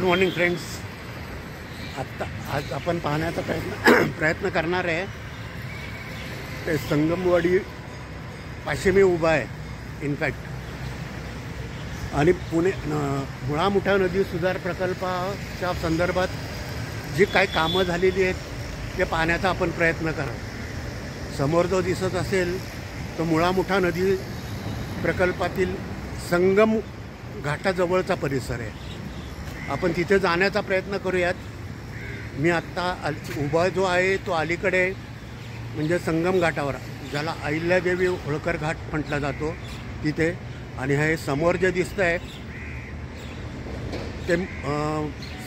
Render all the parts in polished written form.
Good morning friends. आज आपण पाहण्याचा प्रयत्न करणार आहे ते संगमवाडी पाशी मी उभा आहे इनफॅक्ट. आणि मुळा मुठा नदी सुधार प्रकल्पाच्या संदर्भात जी काही कामं झालेली आहेत ते पाहण्याचा आपण प्रयत्न करा. समोर जो दिसत असेल तो मुळा मुठा नदी प्रकल्पातील संगम घाटाजवळचा परिसर आहे. आपण तिथे जाण्याचा प्रयत्न करूयात. मी आत्ता उभा जो आहे तो अलीकडे म्हणजे संगम घाटावर, ज्याला अहिल्यादेवी होळकर घाट म्हटला जातो तिथे. आणि हे समोर जे दिसतं आहे ते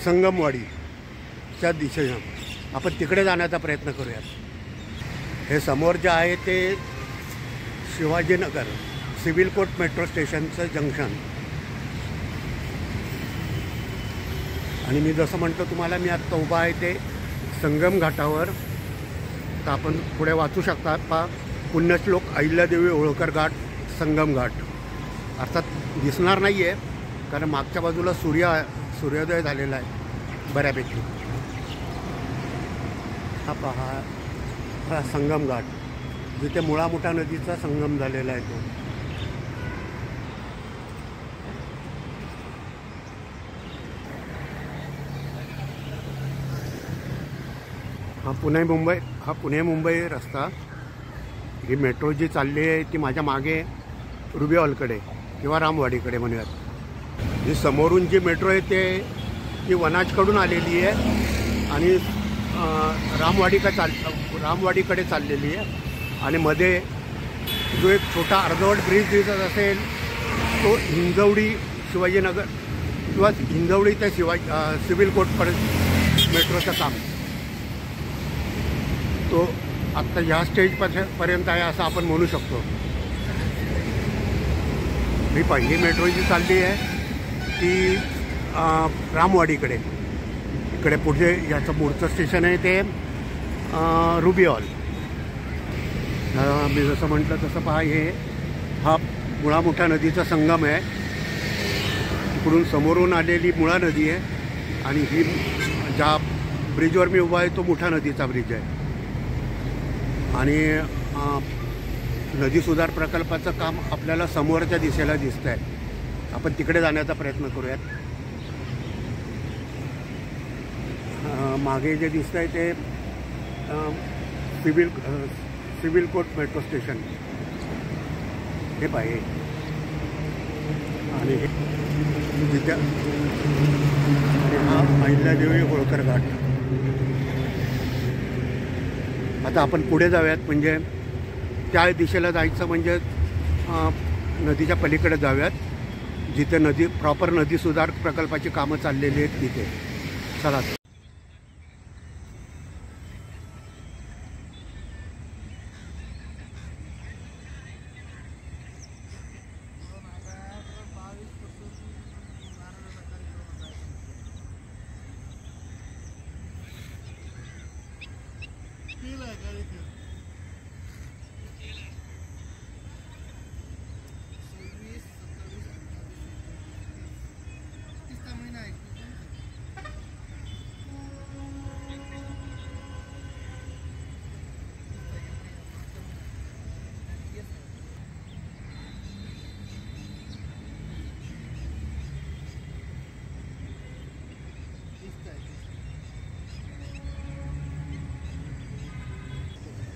संगमवाडीच्या दिशेनं आपण तिकडे जाण्याचा प्रयत्न करूयात. हे समोर जे आहे ते शिवाजीनगर सिव्हिल कोर्ट मेट्रो स्टेशनचं जंक्शन. आणि मी जसं म्हटलं तुम्हाला, मी आत्ता उभा आहे ते संगम घाटावर. तर आपण पुढे वाचू शकता पुण्यश्लोक अहिल्यादेवी होळकर घाट संगम घाट. अर्थात दिसणार नाही आहे कारण मागच्या बाजूला सूर्योदय झालेला आहे बऱ्यापैकी. हा पहा, हा संगम घाट जिथे मुळा मुठा नदीचा संगम झालेला आहे तो. हा पुणे मुंबई रस्ता. ही मेट्रो जी चालली आहे ती माझ्या मागे रुबी हॉलकडे किंवा रामवाडीकडे म्हणूयात. ही समोरून जी मेट्रो आहे ती वनाजकडून आलेली आहे आणि रामवाडीकडे चाललेली आहे. आणि मध्ये जो एक छोटा अर्धवट ब्रिज दिसत असेल तो हिंजवडी शिवाजीनगर किंवा हिंजवडी ते सिव्हिल कोर्टपर्यंत मेट्रोचं काम तो आत्ता ह्या स्टेजपर्यंत आहे असं आपण म्हणू शकतो. ही पहिली मेट्रो जी चालली आहे ती रामवाडीकडे. इकडे पुढे याचं पुढचं स्टेशन आहे ते रुबी हॉल. मी जसं म्हटलं तसं पहा, हा मुळा मुठा नदीचा संगम आहे. इकडून समोरून आलेली मुळा नदी आहे आणि ही ज्या ब्रिजवर मी उभा आहे तो मुठा नदीचा ब्रिज आहे. आणि नदी सुधार प्रकल्पाचं काम आपल्याला समोरच्या दिशेला दिसतं आहे. आपण तिकडे जाण्याचा प्रयत्न करूयात. मागे जे दिसतं आहे ते सिव्हिल कोर्ट मेट्रो स्टेशन हे पाहिजे. आणि हा अहिल्यादेवी होळकर घाट. आता आपण पुढे जाऊयात, म्हणजे त्या दिशेला जायचं म्हणजे नदीच्या पलीकडे जाऊयात जिथे प्रॉपर नदी सुधार प्रकल्पाची कामं चाललेली आहेत तिथे. चला.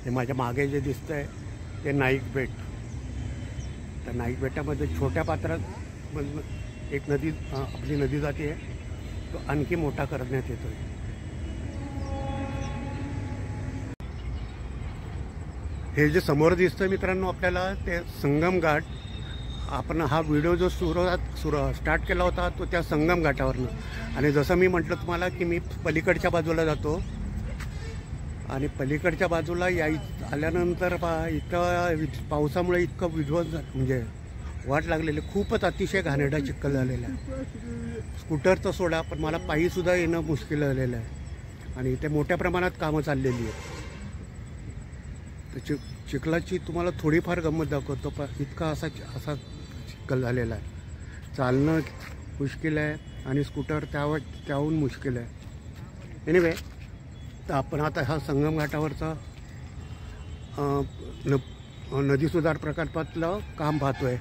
हे माझ्या मागे जे दिसतं आहे ते नाईक बेट. त्या नाईक बेटामध्ये छोट्या पात्रात एक नदी आपली नदी जाते आहे, तो आणखी मोठा करण्यात येतो आहे. हे जे समोर दिसतं मित्रांनो आपल्याला ते संगम घाट. आपण हा व्हिडिओ जो स्टार्ट केला होता तो त्या संगम घाटावरनं. आणि जसं मी म्हटलं तुम्हाला की मी पलीकडच्या बाजूला जातो आणि पलीकडच्या बाजूला आल्यानंतर इतकं पावसामुळे इतकं विध्वंस म्हणजे वाट लागलेली, खूपच अतिशय घाणेरडा चिखल झालेला आहे. स्कूटरचं सोडा पण मला पायीसुद्धा येणं मुश्किल झालेलं आहे. आणि इथे मोठ्या प्रमाणात कामं चाललेली आहेत. तर चिखलाची तुम्हाला थोडीफार गंमत दाखवतो. पण इतका असा चिखल झालेला आहे, चालणं मुश्किल आहे आणि स्कूटर त्याहून मुश्किल आहे. एनिवे, तर आपण आता हा संगम घाटावरचा नदी सुधार प्रकल्पातलं काम पाहतो आहे.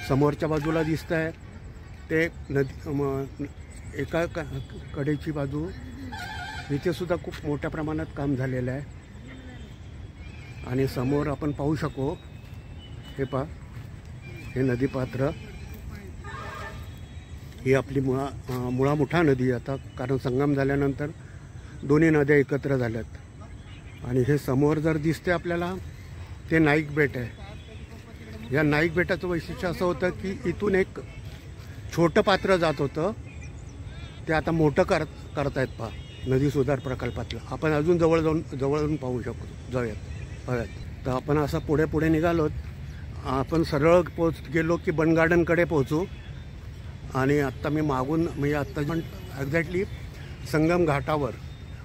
समोरच्या बाजूला दिसतं आहे ते नदी एका कडेची बाजू, इथे सुद्धा खूप मोठ्या प्रमाणात काम झालेलं आहे. आणि समोर आपण पाहू शकू, हे पहा, हे नदीपात्र, ही आपली मुळा मुठा नदी आता, कारण संगम झाल्यानंतर दोन्ही नद्या एकत्र झाल्यात. आणि हे समोर जर दिसते आपल्याला ते नाईक बेट आहे. या नाईक बेटाचं वैशिष्ट्य असं होतं की इथून एक छोटं पात्र जात होतं, ते आता मोठं करतायत पहा, नदी सुधार प्रकल्पातलं. आपण अजून जवळून पाहू शकतो, जाऊयात. तर आपण असं पुढे निघालोत. आपण सरळ गेलो की बन गार्डनकडे पोहोचू. आणि आत्ता मी मागून, म्हणजे आत्ता पण एक्झॅक्टली संगम घाटावर,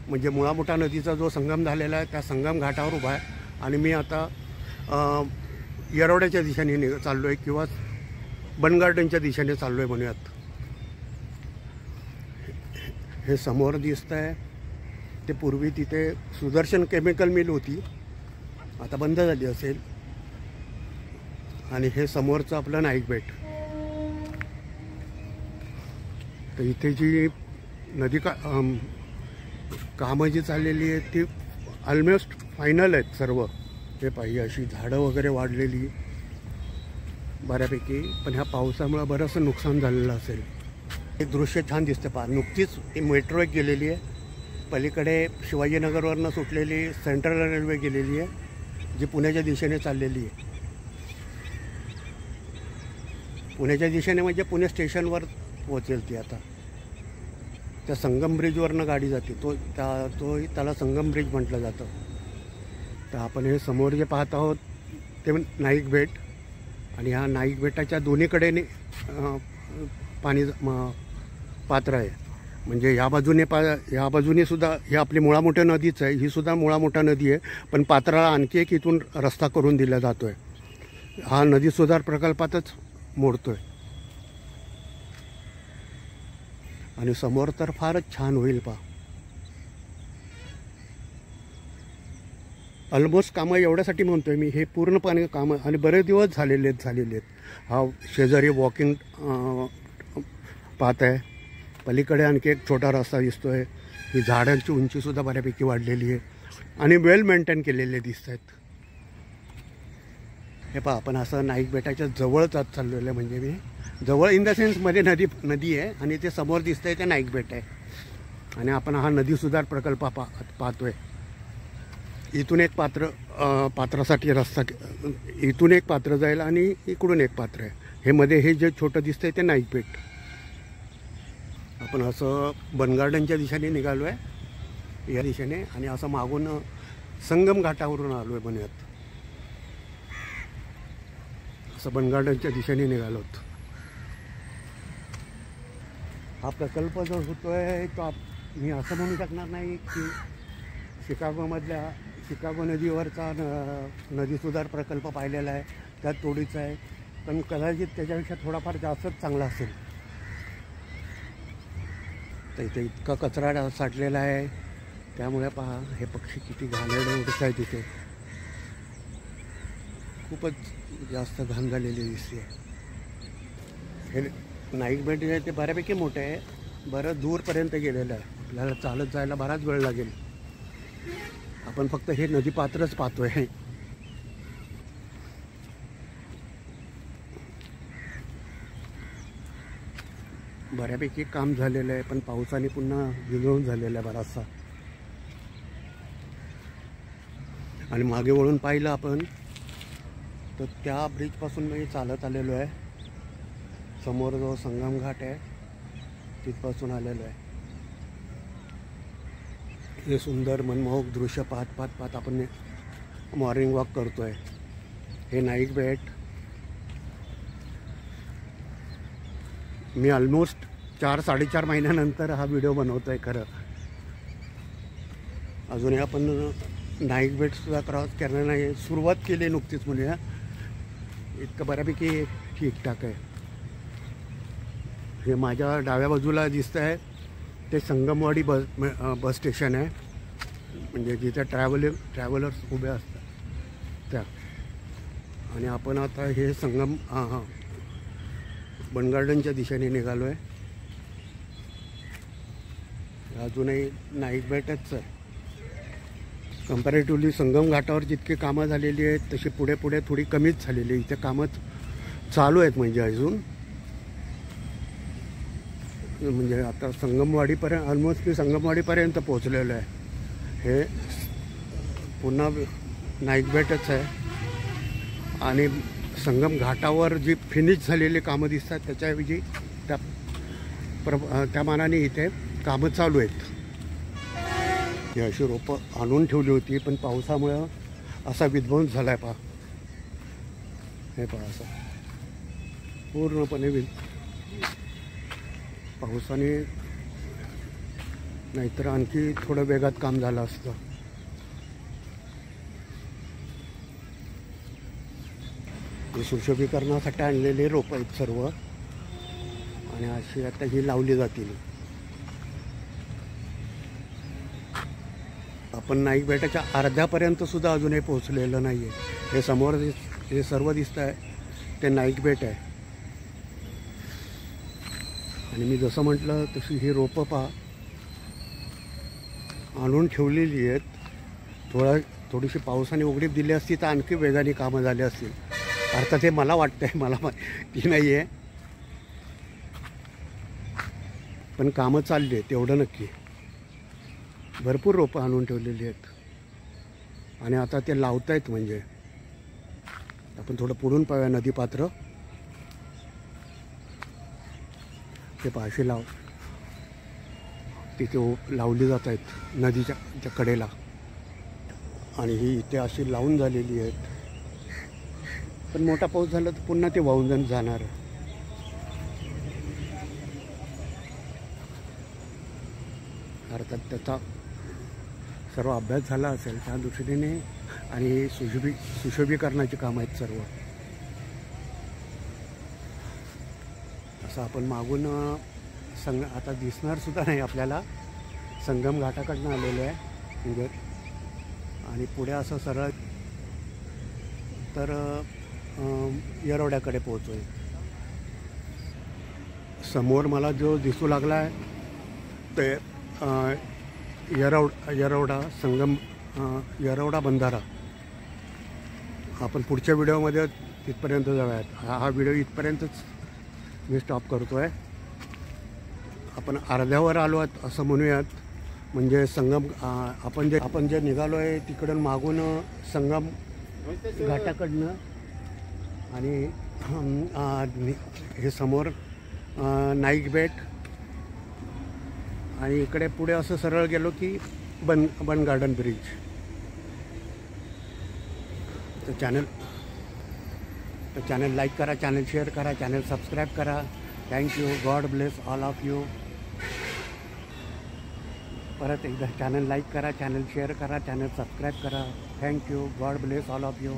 म्हणजे मुळा मुठा नदीचा जो संगम झालेला आहे त्या संगम घाटावर उभा आहे. आणि मी आता येरवड्याच्या दिशेने चाललो आहे, किंवा बन गार्डनच्या दिशेने चाललो आहे म्हणूयात. हे समोर दिसतं आहे ते पूर्वी तिथे सुदर्शन केमिकल मिल होती, आता बंद झाली असेल. आणि हे समोरचं आपलं नाईक बेट. तर इथे जी नदी कामं जी चाललेली आहेत ती ऑलमोस्ट फायनल आहेत सर्व. हे पाहिजे अशी झाडं वगैरे वाढलेली बऱ्यापैकी, पण ह्या पावसामुळं बरंचसं नुकसान झालेलं असेल. एक दृश्य छान दिसतं पहा. नुकतीच मेट्रो एक गेलेली आहे, पलीकडे शिवाजीनगरवरनं सुटलेली सेंट्रल रेल्वे गेलेली आहे, जी पुण्याच्या दिशेने चाललेली आहे. पुण्याच्या दिशेने म्हणजे पुणे स्टेशनवर पोहोचेल ती आता. त्या संगम ब्रिजवरनं गाडी जाते, त्याला संगम ब्रिज म्हटलं जातं. तर आपण हे समोर जे पाहत आहोत ते नाईक बेट. आणि ह्या नाईक बेटाच्या दोन्हीकडेने पाणी पात्र आहे. म्हणजे ह्या बाजूने सुद्धा ही आपली मुळा मोठ्या नदीच आहे, ही सुद्धा मुळा मोठा नदी आहे, पण पात्राला आणखी एक इथून रस्ता करून दिला जातो आहे. हा नदी सुधार प्रकल्पातच मोडतो आहे. आणि समोर तर फारच छान होईल पहा. ऑलमोस्ट कामं एवढ्यासाठी म्हणतोय मी, हे पूर्णपणे कामं आणि बरेच दिवस झालेले आहेत. हा शेजारी वॉकिंग पाहत आहे, पलीकडे आणखी एक छोटा रस्ता दिसतो आहे. ही झाडांची उंचीसुद्धा बऱ्यापैकी वाढलेली आहे आणि वेल मेंटेन केलेले दिसत आहेत. हे पहा, आपण असं नाईक बेटाच्या जवळच आज चाललेलं आहे. म्हणजे मी जवळ इन द सेन्समध्ये नदी आहे आणि ते समोर दिसतंय ते नाईक बेट आहे. आणि आपण हा नदी सुधार प्रकल्प पाहतोय. इथून एक पात्रासाठी रस्ता, इथून एक पात्र जाईल आणि इकडून एक पात्र आहे. हे मध्ये हे जे छोटं दिसतंय ते नाईक बेट. आपण असं बन गार्डनच्या दिशेने निघालो आहे, या दिशेने. आणि असं मागून संगम घाटावरून आलो आहे म्हणूयात. असं बन गार्डनच्या दिशेने निघालोत. हा प्रकल्प जो होतो आहे तो मी असं म्हणू शकणार नाही की शिकागो नदीवरचा नदी सुधार प्रकल्प पाहिलेला आहे त्यात तोडीचा आहे, पण कदाचित त्याच्यापेक्षा थोडाफार जास्तच चांगला असेल. तर इथे इतका कचरा साठलेला आहे, त्यामुळे पहा हे पक्षी किती घाणेरडे उडत आहेत. तिथे खूपच जास्त घाण झालेली दिसते. हे नाईक बेट जे आहे ते बऱ्यापैकी मोठे आहे, बरं दूरपर्यंत गेलेलं आहे. आपल्याला चालत जायला बराच वेळ लागेल. आपण फक्त हे नदीपात्रच पाहतोय. बऱ्यापैकी काम झालेलं आहे, पण पावसाने पुन्हा विघळून झालेला आहे बराचसा. आणि मागे वळून पाहिलं आपण तर त्या ब्रिजपासून मी चालत आलेलो आहे. समोर जो संगम घाट आहे तिथपासून आलेलो आहे. हे सुंदर मनमोहक दृश्य पाहत आपण मॉर्निंग वॉक करतो आहे. हे नाईक बेट मी ऑलमोस्ट 4-4.5 महिन्यानंतर हा व्हिडिओ बनवतो आहे. खरं अजूनही आपण नाईक बेटसुद्धा क्रॉस करणार नाही, सुरुवात केली नुकतीच म्हणूया. इतकं बऱ्यापैकी ठीकठाक आहे. हे माझ्या डाव्या बाजूला दिसतं आहे ते संगमवाडी बस स्टेशन आहे, म्हणजे जिथे ट्रॅव्हलर्स उभे असतात त्या. आणि आपण आता हे बन गार्डनच्या दिशेने निघालो आहे. अजूनही नाईक बेटच आहे. कम्पॅरेटिव्हली संगम घाटावर जितकी कामं झालेली आहेत तशी पुढे पुढे थोडी कमीच झालेली आहे. इथे कामं चालू आहेत, म्हणजे अजून म्हणजे आता संगमवाडीपर्यंत ऑलमोस्ट मी संगमवाडीपर्यंत पोहोचलेलो आहे. हे पुन्हा नाईक बेटच आहे. आणि संगम घाटावर जी फिनिश झालेली कामं दिसतात त्याच्याऐवजी त्या मानाने इथे कामं चालू आहेत. ही अशी रोपं आणून ठेवली होती, पण पावसामुळं असा विध्वंस झाला आहे. पहा, हे पहा, असा पूर्णपणे पावसाने, नाहीतर आणखी थोडं वेगात काम झालं असतं. हे सुशोभीकरणासाठी आणलेले रोपं आहेत सर्व, आणि अशी आता ही लावली जातील. आपण नाईक बेटाच्या अर्ध्यापर्यंत सुद्धा अजूनही पोहोचलेलं नाही आहे. हे समोर हे सर्व दिसतं आहे ते नाईक बेट आहे. आणि मी जसं म्हटलं तशी ही रोपं पहा आणून ठेवलेली आहेत. थोडीशी पावसाने उघडीप दिली असती तर आणखी वेगाने कामं झाली असतील. अर्थात हे मला वाटतंय, मला माहिती नाही आहे, पण कामं चालली आहेत तेवढं नक्की. भरपूर रोपं आणून ठेवलेली आहेत आणि आता ते लावत आहेत. म्हणजे आपण थोडं पुढून पाहूया नदीपात्र. ते पाशी तिथे लावली जात आहेत नदीच्या कडेला, आणि ही इथे अशी लावून झालेली आहेत. पण मोठा पाऊस झाला तर पुन्हा ते वाहून जाणार. अर्थात त्याचा सर्व अभ्यास झाला असेल त्या दृष्टीने. आणि सुशोभीकरणाची कामं आहेत सर्व. असं आपण मागून आता दिसणार सुद्धा नाही आपल्याला. संगम घाटाकडनं आलेलो आहे म्हणजे, आणि पुढे असं सरळ तर येरवड्याकडे पोहोचोय. समोर मला जो दिसू लागला आहे ते येरवडा येरवडा बंधारा. आपण पुढच्या व्हिडिओमध्ये तिथपर्यंत जाऊयात. हा व्हिडिओ इथपर्यंतच मी स्टॉप करतो आहे. आपण अर्ध्यावर आलो आहोत असं म्हणूयात. म्हणजे संगम आपण जे निघालो आहे तिकडून मागून संगम घाटाकडनं, आणि हे समोर नाईक बेट, आणि इकडे पुढे असं सरळ गेलो की बन गार्डन ब्रिज. तर चॅनल लाईक करा, चॅनल शेअर करा, चॅनल सबस्क्राईब करा. Thank you. God bless all of you. परत एकदा चॅनल लाईक करा, चॅनल शेअर करा, चॅनल सबस्क्राईब करा. Thank you. God bless all of you.